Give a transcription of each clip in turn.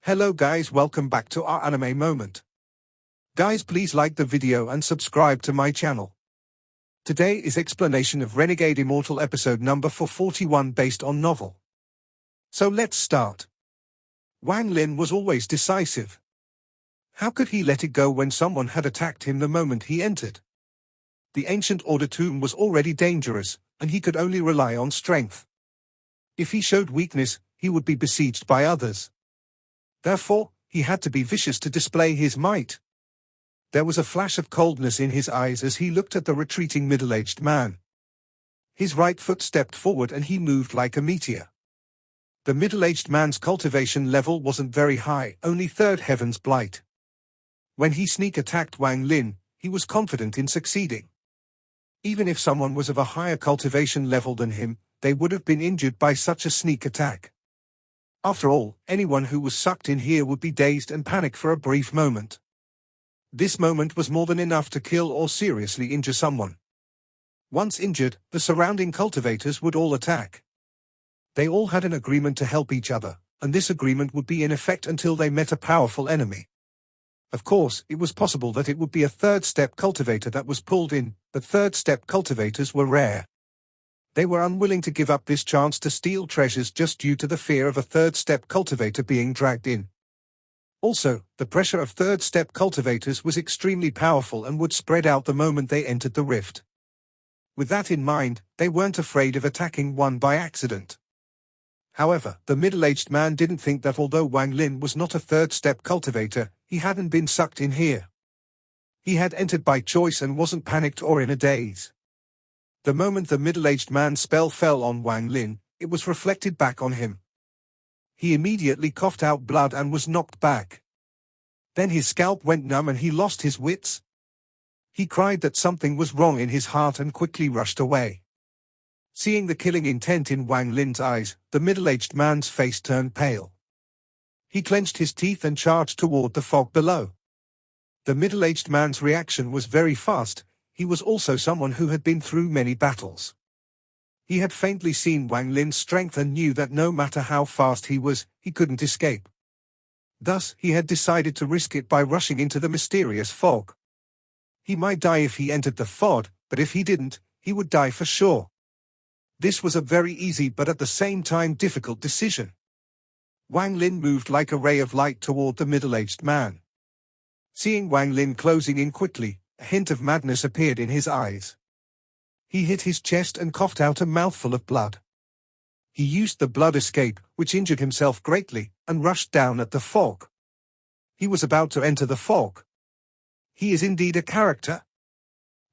Hello guys, welcome back to our anime moment. Guys, please like the video and subscribe to my channel. Today is explanation of Renegade Immortal episode number 441 based on novel. So let's start. Wang Lin was always decisive. How could he let it go when someone had attacked him the moment he entered? The ancient order tomb was already dangerous, and he could only rely on strength. If he showed weakness, he would be besieged by others. Therefore, he had to be vicious to display his might. There was a flash of coldness in his eyes as he looked at the retreating middle-aged man. His right foot stepped forward and he moved like a meteor. The middle-aged man's cultivation level wasn't very high, only third heaven's blight. When he sneak attacked Wang Lin, he was confident in succeeding. Even if someone was of a higher cultivation level than him, they would have been injured by such a sneak attack. After all, anyone who was sucked in here would be dazed and panic for a brief moment. This moment was more than enough to kill or seriously injure someone. Once injured, the surrounding cultivators would all attack. They all had an agreement to help each other, and this agreement would be in effect until they met a powerful enemy. Of course, it was possible that it would be a third-step cultivator that was pulled in, but third-step cultivators were rare. They were unwilling to give up this chance to steal treasures just due to the fear of a third-step cultivator being dragged in. Also, the pressure of third-step cultivators was extremely powerful and would spread out the moment they entered the rift. With that in mind, they weren't afraid of attacking one by accident. However, the middle-aged man didn't think that although Wang Lin was not a third-step cultivator, he hadn't been sucked in here. He had entered by choice and wasn't panicked or in a daze. The moment the middle-aged man's spell fell on Wang Lin, it was reflected back on him. He immediately coughed out blood and was knocked back. Then his scalp went numb and he lost his wits. He cried that something was wrong in his heart and quickly rushed away. Seeing the killing intent in Wang Lin's eyes, the middle-aged man's face turned pale. He clenched his teeth and charged toward the fog below. The middle-aged man's reaction was very fast. He was also someone who had been through many battles. He had faintly seen Wang Lin's strength and knew that no matter how fast he was, he couldn't escape. Thus, he had decided to risk it by rushing into the mysterious fog. He might die if he entered the fog, but if he didn't, he would die for sure. This was a very easy but at the same time difficult decision. Wang Lin moved like a ray of light toward the middle-aged man. Seeing Wang Lin closing in quickly, a hint of madness appeared in his eyes. He hit his chest and coughed out a mouthful of blood. He used the blood escape, which injured himself greatly, and rushed down at the fog. He was about to enter the fog. He is indeed a character.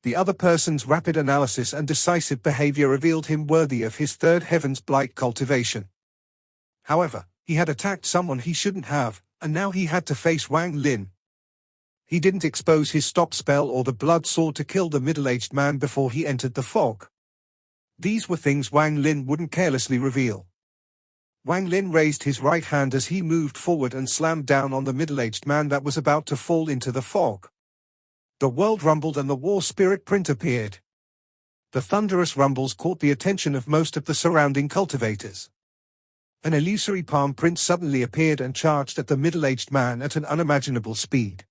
The other person's rapid analysis and decisive behavior revealed him worthy of his third heaven's blight cultivation. However, he had attacked someone he shouldn't have, and now he had to face Wang Lin. He didn't expose his stop spell or the blood sword to kill the middle-aged man before he entered the fog. These were things Wang Lin wouldn't carelessly reveal. Wang Lin raised his right hand as he moved forward and slammed down on the middle-aged man that was about to fall into the fog. The world rumbled and the war spirit print appeared. The thunderous rumbles caught the attention of most of the surrounding cultivators. An illusory palm print suddenly appeared and charged at the middle-aged man at an unimaginable speed.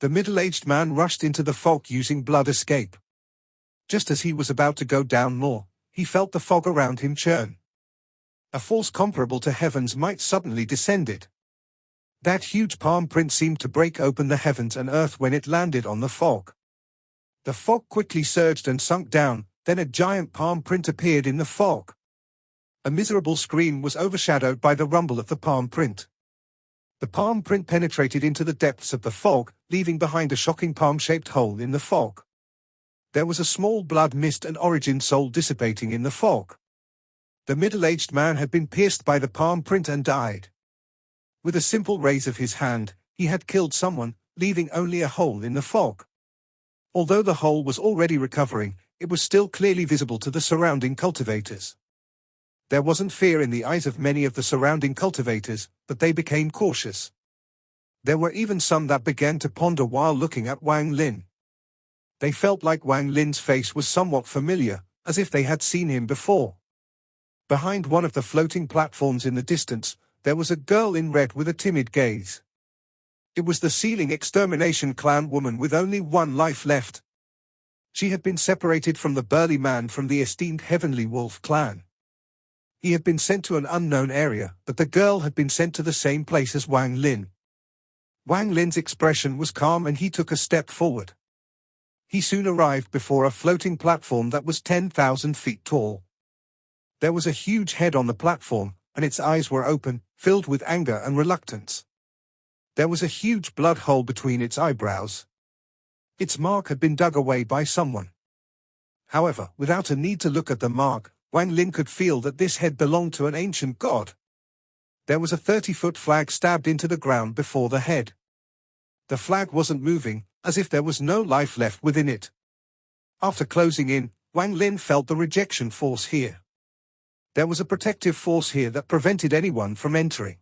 The middle-aged man rushed into the fog using blood escape. Just as he was about to go down more, he felt the fog around him churn. A force comparable to heaven's might suddenly descended. That huge palm print seemed to break open the heavens and earth when it landed on the fog. The fog quickly surged and sunk down, then a giant palm print appeared in the fog. A miserable scream was overshadowed by the rumble of the palm print. The palm print penetrated into the depths of the fog, leaving behind a shocking palm-shaped hole in the fog. There was a small blood mist and origin soul dissipating in the fog. The middle-aged man had been pierced by the palm print and died. With a simple raise of his hand, he had killed someone, leaving only a hole in the fog. Although the hole was already recovering, it was still clearly visible to the surrounding cultivators. There wasn't fear in the eyes of many of the surrounding cultivators, but they became cautious. There were even some that began to ponder while looking at Wang Lin. They felt like Wang Lin's face was somewhat familiar, as if they had seen him before. Behind one of the floating platforms in the distance, There was a girl in red with a timid gaze. It was the Sealing Extermination clan woman with only one life left. She had been separated from the burly man from the esteemed Heavenly Wolf clan. He had been sent to an unknown area, but the girl had been sent to the same place as Wang Lin. Wang Lin's expression was calm and he took a step forward. He soon arrived before a floating platform that was 10,000 feet tall. There was a huge head on the platform, and its eyes were open, filled with anger and reluctance. There was a huge blood hole between its eyebrows. Its mark had been dug away by someone. However, without a need to look at the mark, Wang Lin could feel that this head belonged to an ancient god. There was a 30-foot flag stabbed into the ground before the head. The flag wasn't moving, as if there was no life left within it. After closing in, Wang Lin felt the rejection force here. There was a protective force here that prevented anyone from entering.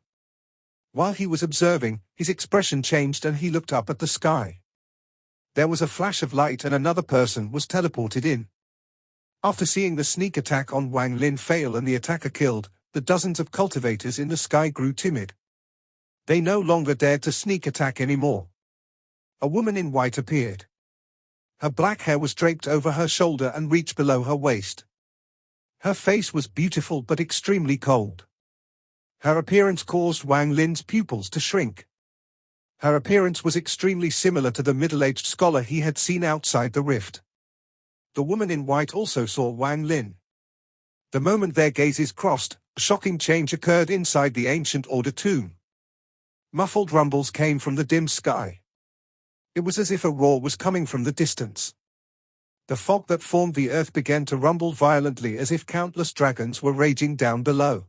While he was observing, his expression changed and he looked up at the sky. There was a flash of light and another person was teleported in. After seeing the sneak attack on Wang Lin fail and the attacker killed, the dozens of cultivators in the sky grew timid. They no longer dared to sneak attack anymore. A woman in white appeared. Her black hair was draped over her shoulder and reached below her waist. Her face was beautiful but extremely cold. Her appearance caused Wang Lin's pupils to shrink. Her appearance was extremely similar to the middle-aged scholar he had seen outside the rift. The woman in white also saw Wang Lin. The moment their gazes crossed, a shocking change occurred inside the ancient order tomb. Muffled rumbles came from the dim sky. It was as if a roar was coming from the distance. The fog that formed the earth began to rumble violently as if countless dragons were raging down below.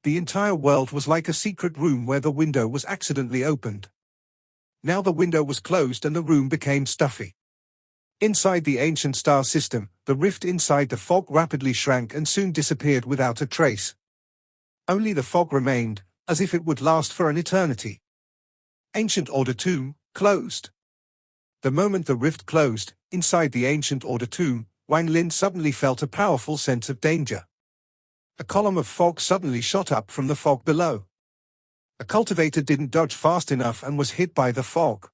The entire world was like a secret room where the window was accidentally opened. Now the window was closed and the room became stuffy. Inside the ancient star system, the rift inside the fog rapidly shrank and soon disappeared without a trace. Only the fog remained, as if it would last for an eternity. Ancient Order Tomb, closed. The moment the rift closed, inside the ancient order tomb, Wang Lin suddenly felt a powerful sense of danger. A column of fog suddenly shot up from the fog below. A cultivator didn't dodge fast enough and was hit by the fog.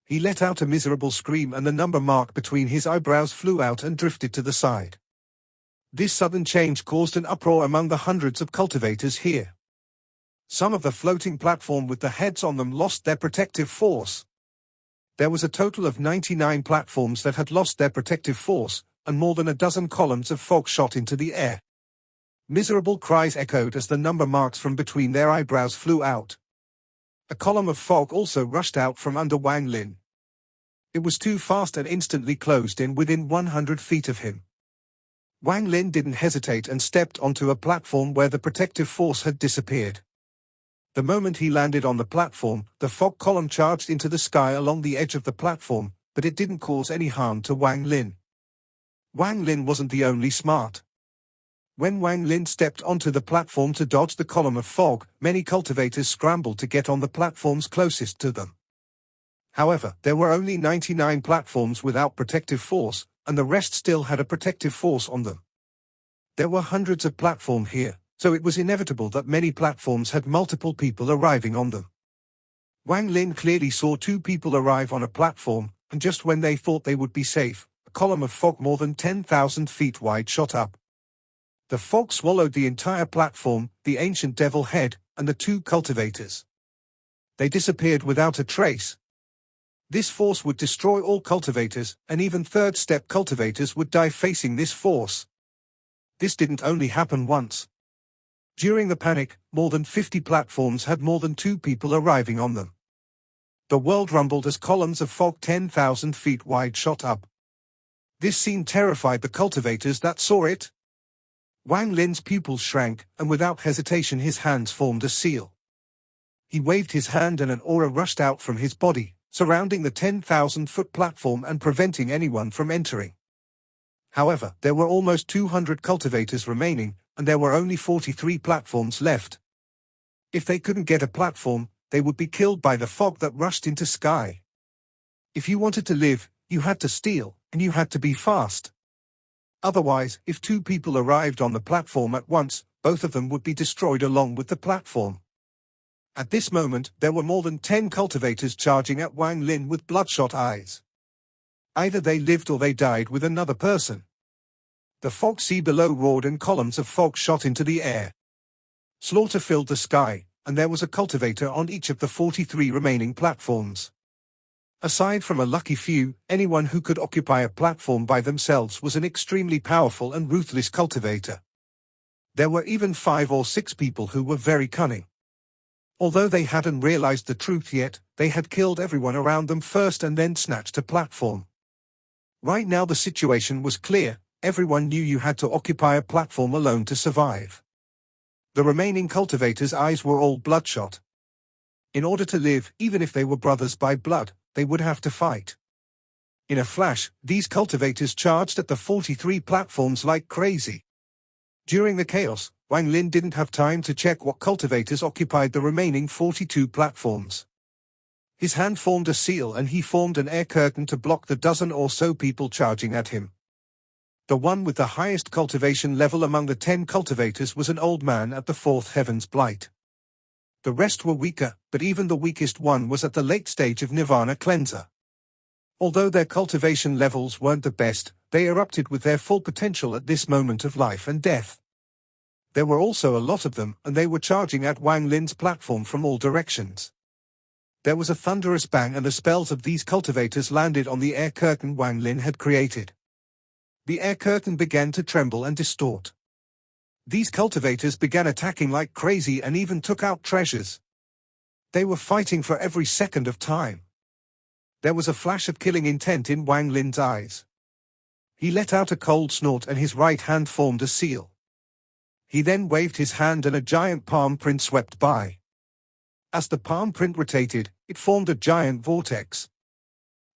He let out a miserable scream and the number mark between his eyebrows flew out and drifted to the side. This sudden change caused an uproar among the hundreds of cultivators here. Some of the floating platform with the heads on them lost their protective force. There was a total of 99 platforms that had lost their protective force, and more than a dozen columns of fog shot into the air. Miserable cries echoed as the number marks from between their eyebrows flew out. A column of fog also rushed out from under Wang Lin. It was too fast and instantly closed in within 100 feet of him. Wang Lin didn't hesitate and stepped onto a platform where the protective force had disappeared. The moment he landed on the platform, the fog column charged into the sky along the edge of the platform, but it didn't cause any harm to Wang Lin. Wang Lin wasn't the only smart. When Wang Lin stepped onto the platform to dodge the column of fog, many cultivators scrambled to get on the platforms closest to them. However, there were only 99 platforms without protective force, and the rest still had a protective force on them. There were hundreds of platforms here, so it was inevitable that many platforms had multiple people arriving on them. Wang Lin clearly saw two people arrive on a platform, and just when they thought they would be safe, a column of fog more than 10,000 feet wide shot up. The fog swallowed the entire platform, the ancient devil head, and the two cultivators. They disappeared without a trace. This force would destroy all cultivators, and even third-step cultivators would die facing this force. This didn't only happen once. During the panic, more than 50 platforms had more than two people arriving on them. The world rumbled as columns of fog 10,000 feet wide shot up. This scene terrified the cultivators that saw it. Wang Lin's pupils shrank, and without hesitation his hands formed a seal. He waved his hand and an aura rushed out from his body, surrounding the 10,000-foot platform and preventing anyone from entering. However, there were almost 200 cultivators remaining, and there were only 43 platforms left. If they couldn't get a platform, they would be killed by the fog that rushed into sky. If you wanted to live, you had to steal, and you had to be fast. Otherwise, if two people arrived on the platform at once, both of them would be destroyed along with the platform. At this moment, there were more than 10 cultivators charging at Wang Lin with bloodshot eyes. Either they lived or they died with another person. The fog sea below roared and columns of fog shot into the air. Slaughter filled the sky, and there was a cultivator on each of the 43 remaining platforms. Aside from a lucky few, anyone who could occupy a platform by themselves was an extremely powerful and ruthless cultivator. There were even 5 or 6 people who were very cunning. Although they hadn't realized the truth yet, they had killed everyone around them first and then snatched a platform. Right now the situation was clear, everyone knew you had to occupy a platform alone to survive. The remaining cultivators' eyes were all bloodshot. In order to live, even if they were brothers by blood, they would have to fight. In a flash, these cultivators charged at the 43 platforms like crazy. During the chaos, Wang Lin didn't have time to check what cultivators occupied the remaining 42 platforms. His hand formed a seal and he formed an air curtain to block the dozen or so people charging at him. The one with the highest cultivation level among the 10 cultivators was an old man at the 4th Heaven's Blight. The rest were weaker, but even the weakest one was at the late stage of Nirvana Cleanser. Although their cultivation levels weren't the best, they erupted with their full potential at this moment of life and death. There were also a lot of them, and they were charging at Wang Lin's platform from all directions. There was a thunderous bang and the spells of these cultivators landed on the air curtain Wang Lin had created. The air curtain began to tremble and distort. These cultivators began attacking like crazy and even took out treasures. They were fighting for every second of time. There was a flash of killing intent in Wang Lin's eyes. He let out a cold snort and his right hand formed a seal. He then waved his hand and a giant palm print swept by. As the palm print rotated, it formed a giant vortex.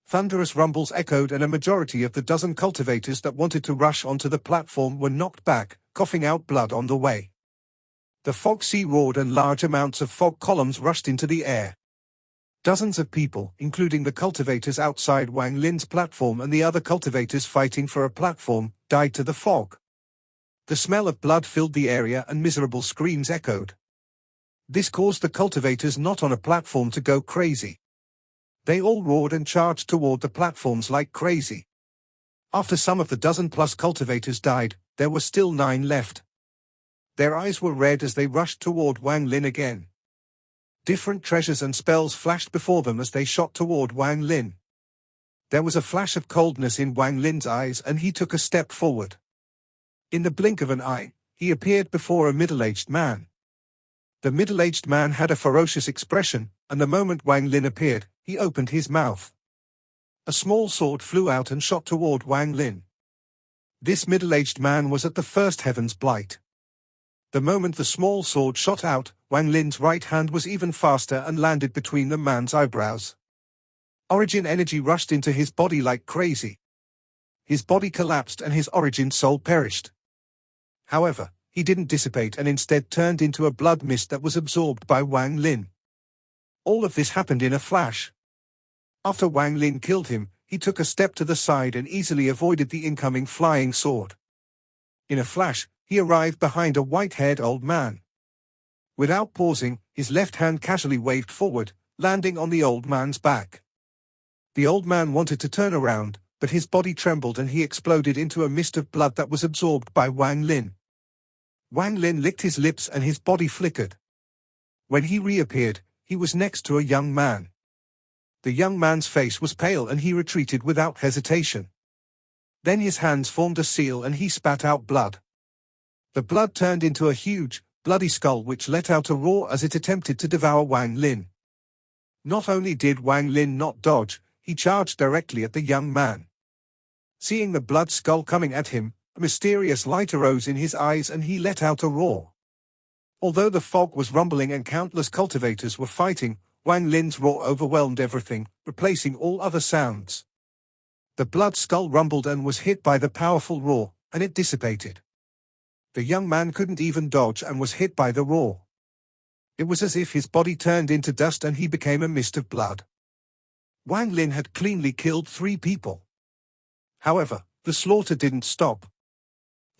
Thunderous rumbles echoed and a majority of the dozen cultivators that wanted to rush onto the platform were knocked back, coughing out blood on the way. The fog sea roared and large amounts of fog columns rushed into the air. Dozens of people, including the cultivators outside Wang Lin's platform and the other cultivators fighting for a platform, died to the fog. The smell of blood filled the area and miserable screams echoed. This caused the cultivators not on a platform to go crazy. They all roared and charged toward the platforms like crazy. After some of the dozen-plus cultivators died, there were still 9 left. Their eyes were red as they rushed toward Wang Lin again. Different treasures and spells flashed before them as they shot toward Wang Lin. There was a flash of coldness in Wang Lin's eyes and he took a step forward. In the blink of an eye, he appeared before a middle-aged man. The middle-aged man had a ferocious expression, and the moment Wang Lin appeared, he opened his mouth. A small sword flew out and shot toward Wang Lin. This middle-aged man was at the 1st Heaven's Blight. The moment the small sword shot out, Wang Lin's right hand was even faster and landed between the man's eyebrows. Origin energy rushed into his body like crazy. His body collapsed and his origin soul perished. However, he didn't dissipate and instead turned into a blood mist that was absorbed by Wang Lin. All of this happened in a flash. After Wang Lin killed him, he took a step to the side and easily avoided the incoming flying sword. In a flash, he arrived behind a white-haired old man. Without pausing, his left hand casually waved forward, landing on the old man's back. The old man wanted to turn around, but his body trembled and he exploded into a mist of blood that was absorbed by Wang Lin. Wang Lin licked his lips and his body flickered. When he reappeared, he was next to a young man. The young man's face was pale and he retreated without hesitation. Then his hands formed a seal and he spat out blood. The blood turned into a huge, bloody skull which let out a roar as it attempted to devour Wang Lin. Not only did Wang Lin not dodge, he charged directly at the young man. Seeing the blood skull coming at him, a mysterious light arose in his eyes and he let out a roar. Although the fog was rumbling and countless cultivators were fighting, Wang Lin's roar overwhelmed everything, replacing all other sounds. The blood skull rumbled and was hit by the powerful roar, and it dissipated. The young man couldn't even dodge and was hit by the roar. It was as if his body turned into dust and he became a mist of blood. Wang Lin had cleanly killed 3 people. However, the slaughter didn't stop.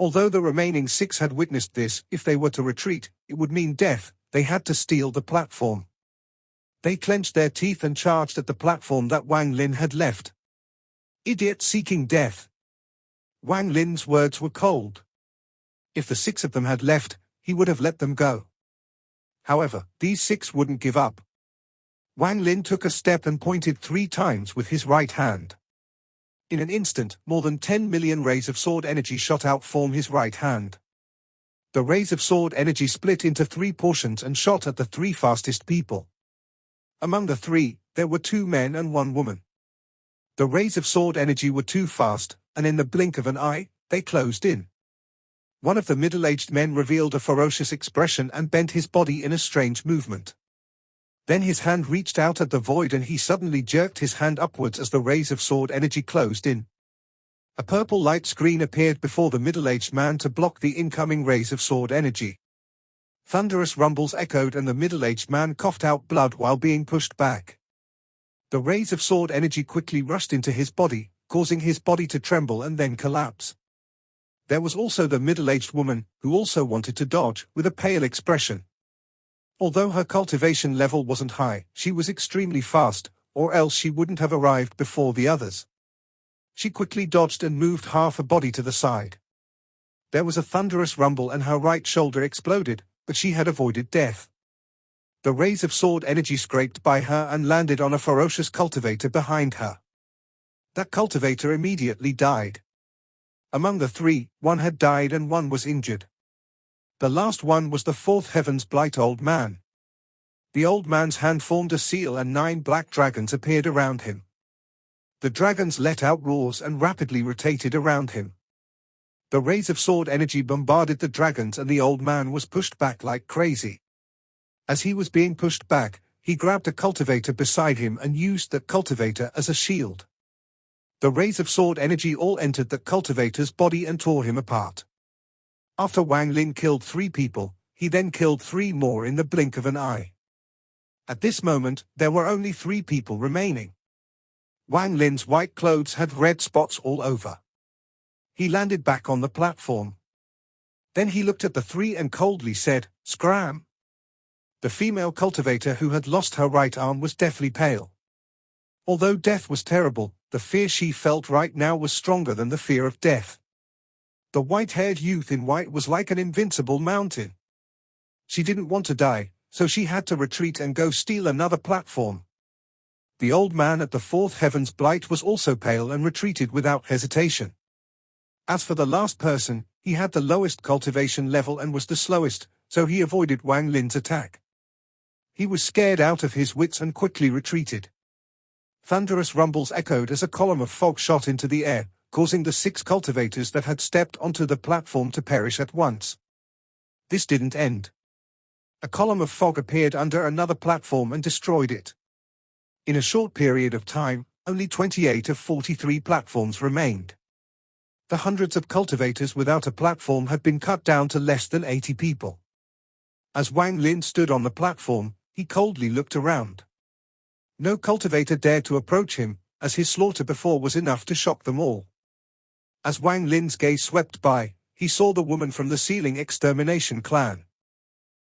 Although the remaining 6 had witnessed this, if they were to retreat, it would mean death. They had to steal the platform. They clenched their teeth and charged at the platform that Wang Lin had left. Idiot seeking death. Wang Lin's words were cold. If the 6 of them had left, he would have let them go. However, these 6 wouldn't give up. Wang Lin took a step and pointed 3 times with his right hand. In an instant, more than 10 million rays of sword energy shot out from his right hand. The rays of sword energy split into 3 portions and shot at the 3 fastest people. Among the 3, there were 2 men and 1 woman. The rays of sword energy were too fast, and in the blink of an eye, they closed in. One of the middle-aged men revealed a ferocious expression and bent his body in a strange movement. Then his hand reached out at the void and he suddenly jerked his hand upwards as the rays of sword energy closed in. A purple light screen appeared before the middle-aged man to block the incoming rays of sword energy. Thunderous rumbles echoed and the middle-aged man coughed out blood while being pushed back. The rays of sword energy quickly rushed into his body, causing his body to tremble and then collapse. There was also the middle-aged woman, who also wanted to dodge, with a pale expression. Although her cultivation level wasn't high, she was extremely fast, or else she wouldn't have arrived before the others. She quickly dodged and moved half her body to the side. There was a thunderous rumble and her right shoulder exploded, but she had avoided death. The rays of sword energy scraped by her and landed on a ferocious cultivator behind her. That cultivator immediately died. Among the 3, 1 had died and 1 was injured. The last one was the 4th Heaven's Blight old man. The old man's hand formed a seal and 9 black dragons appeared around him. The dragons let out roars and rapidly rotated around him. The rays of sword energy bombarded the dragons and the old man was pushed back like crazy. As he was being pushed back, he grabbed a cultivator beside him and used that cultivator as a shield. The rays of sword energy all entered the cultivator's body and tore him apart. After Wang Lin killed 3 people, he then killed 3 more in the blink of an eye. At this moment, there were only 3 people remaining. Wang Lin's white clothes had red spots all over. He landed back on the platform. Then he looked at the 3 and coldly said, "Scram." The female cultivator who had lost her right arm was deathly pale. Although death was terrible, the fear she felt right now was stronger than the fear of death. The white-haired youth in white was like an invincible mountain. She didn't want to die, so she had to retreat and go steal another platform. The old man at the 4th Heaven's Blight was also pale and retreated without hesitation. As for the last person, he had the lowest cultivation level and was the slowest, so he avoided Wang Lin's attack. He was scared out of his wits and quickly retreated. Thunderous rumbles echoed as a column of fog shot into the air, causing the 6 cultivators that had stepped onto the platform to perish at once. This didn't end. A column of fog appeared under another platform and destroyed it. In a short period of time, only 28 of 43 platforms remained. The hundreds of cultivators without a platform had been cut down to less than 80 people. As Wang Lin stood on the platform, he coldly looked around. No cultivator dared to approach him, as his slaughter before was enough to shock them all. As Wang Lin's gaze swept by, he saw the woman from the Ceiling Extermination clan.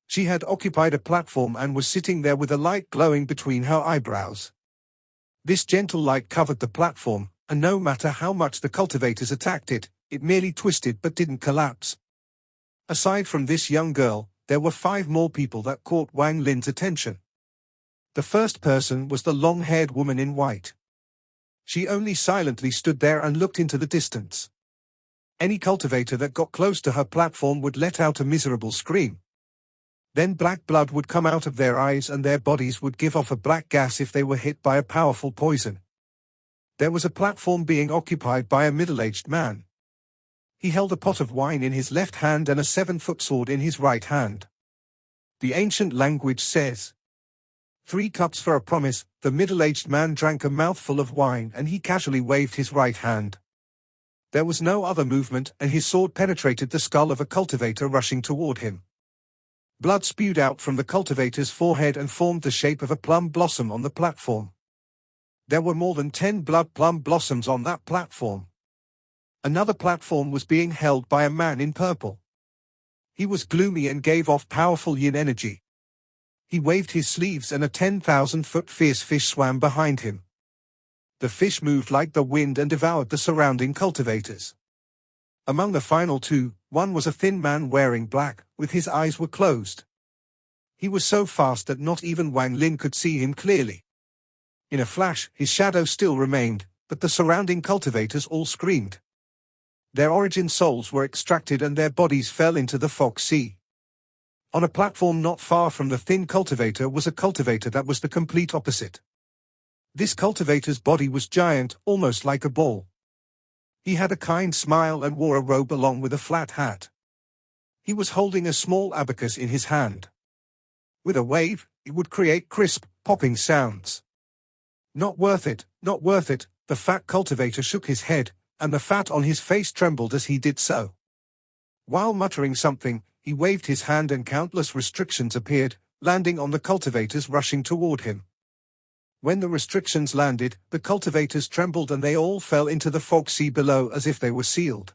She had occupied a platform and was sitting there with a light glowing between her eyebrows. This gentle light covered the platform, and no matter how much the cultivators attacked it, it merely twisted but didn't collapse. Aside from this young girl, there were 5 more people that caught Wang Lin's attention. The first person was the long-haired woman in white. She only silently stood there and looked into the distance. Any cultivator that got close to her platform would let out a miserable scream. Then black blood would come out of their eyes and their bodies would give off a black gas if they were hit by a powerful poison. There was a platform being occupied by a middle-aged man. He held a pot of wine in his left hand and a 7-foot sword in his right hand. The ancient language says, 3 cups for a promise. The middle-aged man drank a mouthful of wine and he casually waved his right hand. There was no other movement and his sword penetrated the skull of a cultivator rushing toward him. Blood spewed out from the cultivator's forehead and formed the shape of a plum blossom on the platform. There were more than 10 blood plum blossoms on that platform. Another platform was being held by a man in purple. He was gloomy and gave off powerful yin energy. He waved his sleeves and a 10,000-foot fierce fish swam behind him. The fish moved like the wind and devoured the surrounding cultivators. Among the final two, one was a thin man wearing black, with his eyes were closed. He was so fast that not even Wang Lin could see him clearly. In a flash, his shadow still remained, but the surrounding cultivators all screamed. Their origin souls were extracted and their bodies fell into the fog sea. On a platform not far from the thin cultivator was a cultivator that was the complete opposite. This cultivator's body was giant, almost like a ball. He had a kind smile and wore a robe along with a flat hat. He was holding a small abacus in his hand. With a wave, it would create crisp, popping sounds. Not worth it, not worth it, the fat cultivator shook his head, and the fat on his face trembled as he did so. While muttering something, he waved his hand and countless restrictions appeared, landing on the cultivators rushing toward him. When the restrictions landed, the cultivators trembled and they all fell into the fog sea below as if they were sealed.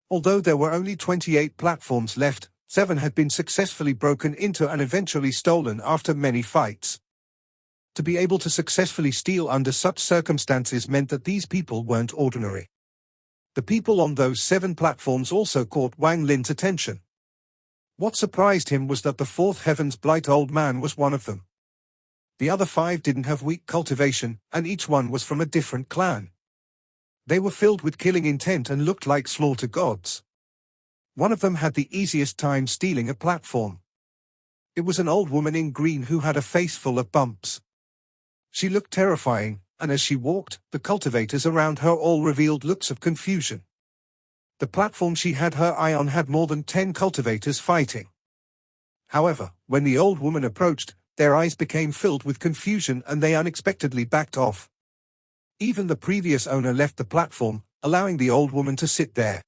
Although there were only 28 platforms left, 7 had been successfully broken into and eventually stolen after many fights. To be able to successfully steal under such circumstances meant that these people weren't ordinary. The people on those 7 platforms also caught Wang Lin's attention. What surprised him was that the 4th Heaven's Blight old man was one of them. The other 5 didn't have weak cultivation, and each one was from a different clan. They were filled with killing intent and looked like slaughter gods. One of them had the easiest time stealing a platform. It was an old woman in green who had a face full of bumps. She looked terrifying, and as she walked, the cultivators around her all revealed looks of confusion. The platform she had her eye on had more than 10 cultivators fighting. However, when the old woman approached, their eyes became filled with confusion and they unexpectedly backed off. Even the previous owner left the platform, allowing the old woman to sit there.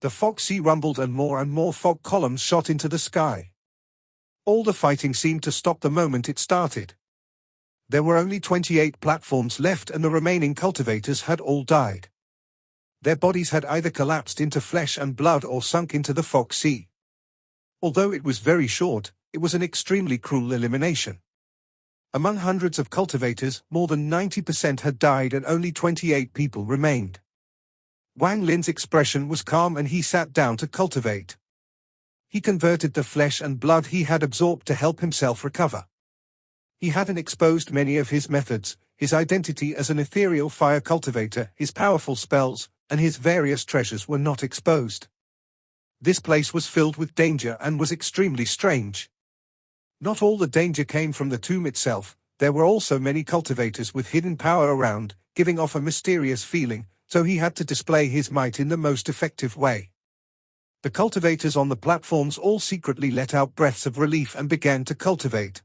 The fog sea rumbled and more fog columns shot into the sky. All the fighting seemed to stop the moment it started. There were only 28 platforms left and the remaining cultivators had all died. Their bodies had either collapsed into flesh and blood or sunk into the fog sea. Although it was very short, it was an extremely cruel elimination. Among hundreds of cultivators, more than 90% had died and only 28 people remained. Wang Lin's expression was calm and he sat down to cultivate. He converted the flesh and blood he had absorbed to help himself recover. He hadn't exposed many of his methods, his identity as an ethereal fire cultivator, his powerful spells, and his various treasures were not exposed. This place was filled with danger and was extremely strange. Not all the danger came from the tomb itself, there were also many cultivators with hidden power around, giving off a mysterious feeling, so he had to display his might in the most effective way. The cultivators on the platforms all secretly let out breaths of relief and began to cultivate.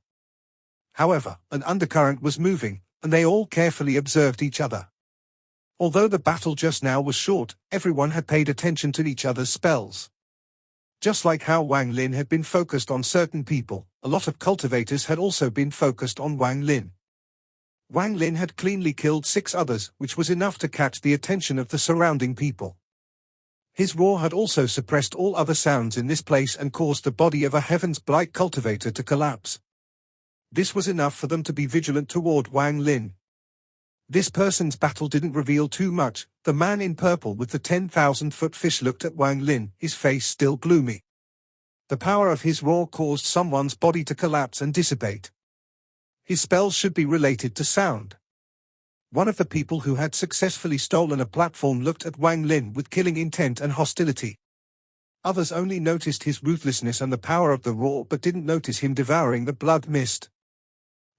However, an undercurrent was moving, and they all carefully observed each other. Although the battle just now was short, everyone had paid attention to each other's spells. Just like how Wang Lin had been focused on certain people, a lot of cultivators had also been focused on Wang Lin. Wang Lin had cleanly killed 6 others, which was enough to catch the attention of the surrounding people. His roar had also suppressed all other sounds in this place and caused the body of a Heaven's Blight cultivator to collapse. This was enough for them to be vigilant toward Wang Lin. This person's battle didn't reveal too much. The man in purple with the 10,000-foot fish looked at Wang Lin, his face still gloomy. The power of his roar caused someone's body to collapse and dissipate. His spells should be related to sound. One of the people who had successfully stolen a platform looked at Wang Lin with killing intent and hostility. Others only noticed his ruthlessness and the power of the roar but didn't notice him devouring the blood mist.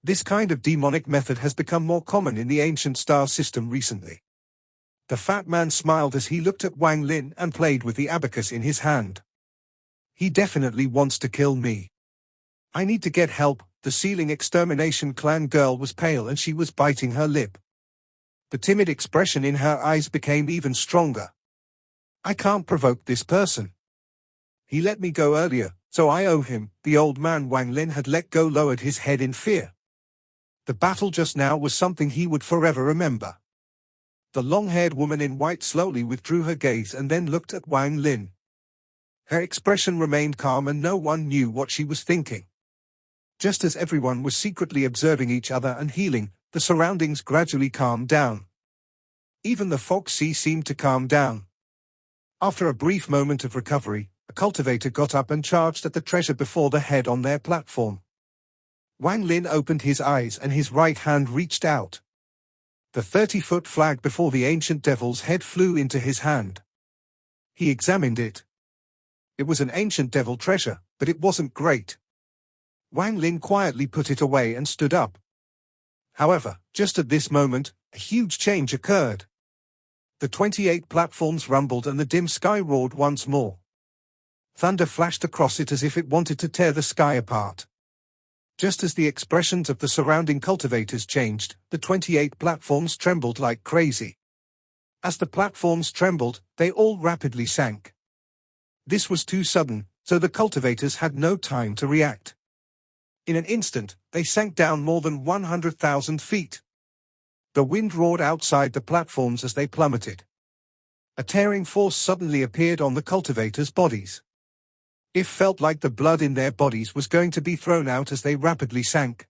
This kind of demonic method has become more common in the ancient star system recently. The fat man smiled as he looked at Wang Lin and played with the abacus in his hand. He definitely wants to kill me. I need to get help. The ceiling extermination clan girl was pale and she was biting her lip. The timid expression in her eyes became even stronger. I can't provoke this person. He let me go earlier, so I owe him. The old man Wang Lin had let go lowered his head in fear. The battle just now was something he would forever remember. The long-haired woman in white slowly withdrew her gaze and then looked at Wang Lin. Her expression remained calm and no one knew what she was thinking. Just as everyone was secretly observing each other and healing, the surroundings gradually calmed down. Even the fog sea seemed to calm down. After a brief moment of recovery, a cultivator got up and charged at the treasure before the head on their platform. Wang Lin opened his eyes and his right hand reached out. The 30-foot flag before the ancient devil's head flew into his hand. He examined it. It was an ancient devil treasure, but it wasn't great. Wang Lin quietly put it away and stood up. However, just at this moment, a huge change occurred. The 28 platforms rumbled and the dim sky roared once more. Thunder flashed across it as if it wanted to tear the sky apart. Just as the expressions of the surrounding cultivators changed, the 28 platforms trembled like crazy. As the platforms trembled, they all rapidly sank. This was too sudden, so the cultivators had no time to react. In an instant, they sank down more than 100,000 feet. The wind roared outside the platforms as they plummeted. A tearing force suddenly appeared on the cultivators' bodies. It felt like the blood in their bodies was going to be thrown out as they rapidly sank.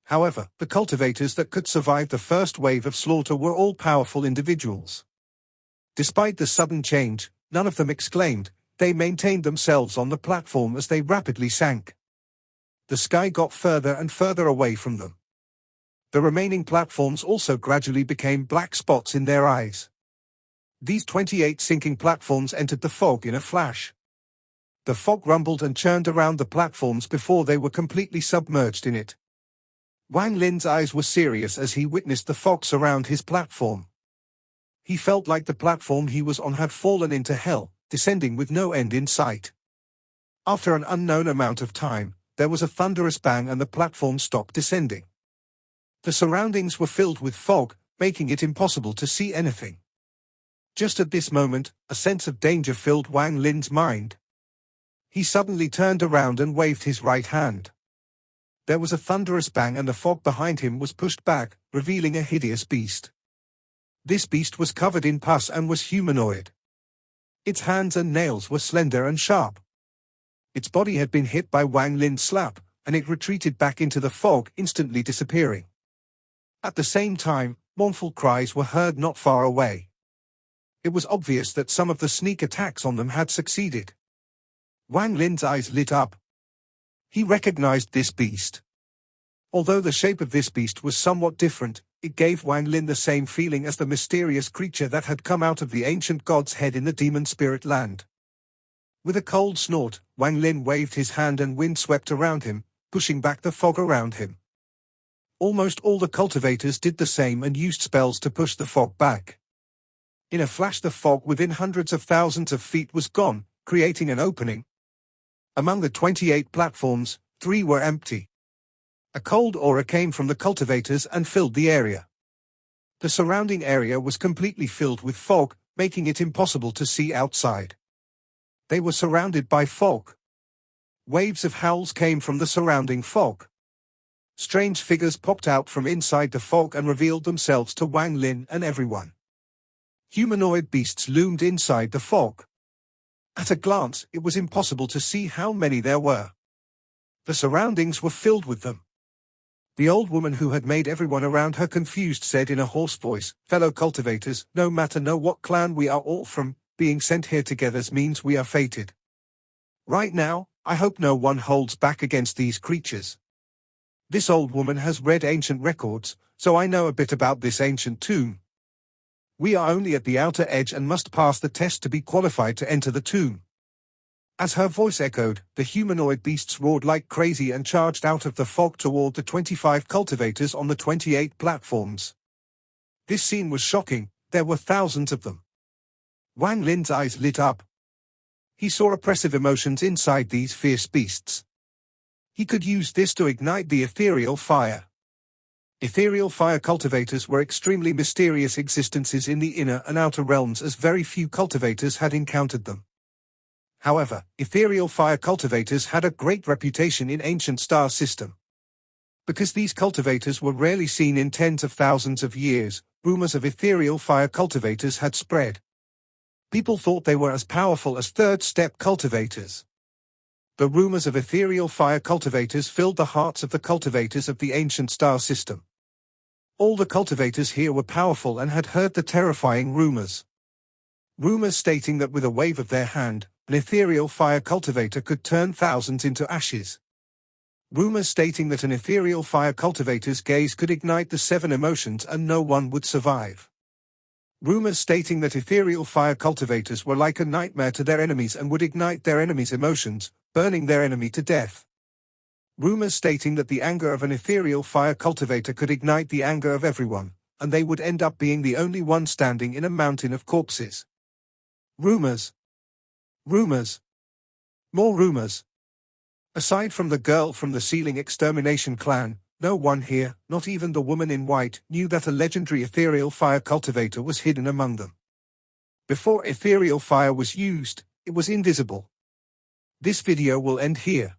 However, the cultivators that could survive the first wave of slaughter were all powerful individuals. Despite the sudden change, none of them exclaimed. They maintained themselves on the platform as they rapidly sank. The sky got further and further away from them. The remaining platforms also gradually became black spots in their eyes. These 28 sinking platforms entered the fog in a flash. The fog rumbled and churned around the platforms before they were completely submerged in it. Wang Lin's eyes were serious as he witnessed the fog surround his platform. He felt like the platform he was on had fallen into hell, descending with no end in sight. After an unknown amount of time, there was a thunderous bang and the platform stopped descending. The surroundings were filled with fog, making it impossible to see anything. Just at this moment, a sense of danger filled Wang Lin's mind. He suddenly turned around and waved his right hand. There was a thunderous bang and the fog behind him was pushed back, revealing a hideous beast. This beast was covered in pus and was humanoid. Its hands and nails were slender and sharp. Its body had been hit by Wang Lin's slap, and it retreated back into the fog, instantly disappearing. At the same time, mournful cries were heard not far away. It was obvious that some of the sneak attacks on them had succeeded. Wang Lin's eyes lit up. He recognized this beast. Although the shape of this beast was somewhat different, it gave Wang Lin the same feeling as the mysterious creature that had come out of the ancient god's head in the demon spirit land. With a cold snort, Wang Lin waved his hand and wind swept around him, pushing back the fog around him. Almost all the cultivators did the same and used spells to push the fog back. In a flash the fog within hundreds of thousands of feet was gone, creating an opening. Among the 28 platforms, 3 were empty. A cold aura came from the cultivators and filled the area. The surrounding area was completely filled with fog, making it impossible to see outside. They were surrounded by fog. Waves of howls came from the surrounding fog. Strange figures popped out from inside the fog and revealed themselves to Wang Lin and everyone. Humanoid beasts loomed inside the fog. At a glance, it was impossible to see how many there were. The surroundings were filled with them. The old woman who had made everyone around her confused said in a hoarse voice, "Fellow cultivators, no matter what clan we are all from, being sent here together means we are fated. Right now, I hope no one holds back against these creatures. This old woman has read ancient records, so I know a bit about this ancient tomb. We are only at the outer edge and must pass the test to be qualified to enter the tomb." As her voice echoed, the humanoid beasts roared like crazy and charged out of the fog toward the 25 cultivators on the 28 platforms. This scene was shocking, there were thousands of them. Wang Lin's eyes lit up. He saw oppressive emotions inside these fierce beasts. He could use this to ignite the ethereal fire. Ethereal fire cultivators were extremely mysterious existences in the inner and outer realms, as very few cultivators had encountered them. However, ethereal fire cultivators had a great reputation in ancient star system. Because these cultivators were rarely seen in tens of thousands of years, rumors of ethereal fire cultivators had spread. People thought they were as powerful as third-step cultivators. The rumors of ethereal fire cultivators filled the hearts of the cultivators of the ancient star system. All the cultivators here were powerful and had heard the terrifying rumors. Rumors stating that with a wave of their hand, an ethereal fire cultivator could turn thousands into ashes. Rumors stating that an ethereal fire cultivator's gaze could ignite the 7 emotions and no one would survive. Rumors stating that ethereal fire cultivators were like a nightmare to their enemies and would ignite their enemies' emotions, burning their enemy to death. Rumors stating that the anger of an ethereal fire cultivator could ignite the anger of everyone, and they would end up being the only one standing in a mountain of corpses. Rumors. Rumors. More rumors. Aside from the girl from the ceiling extermination clan, no one here, not even the woman in white, knew that a legendary ethereal fire cultivator was hidden among them. Before ethereal fire was used, it was invisible. This video will end here.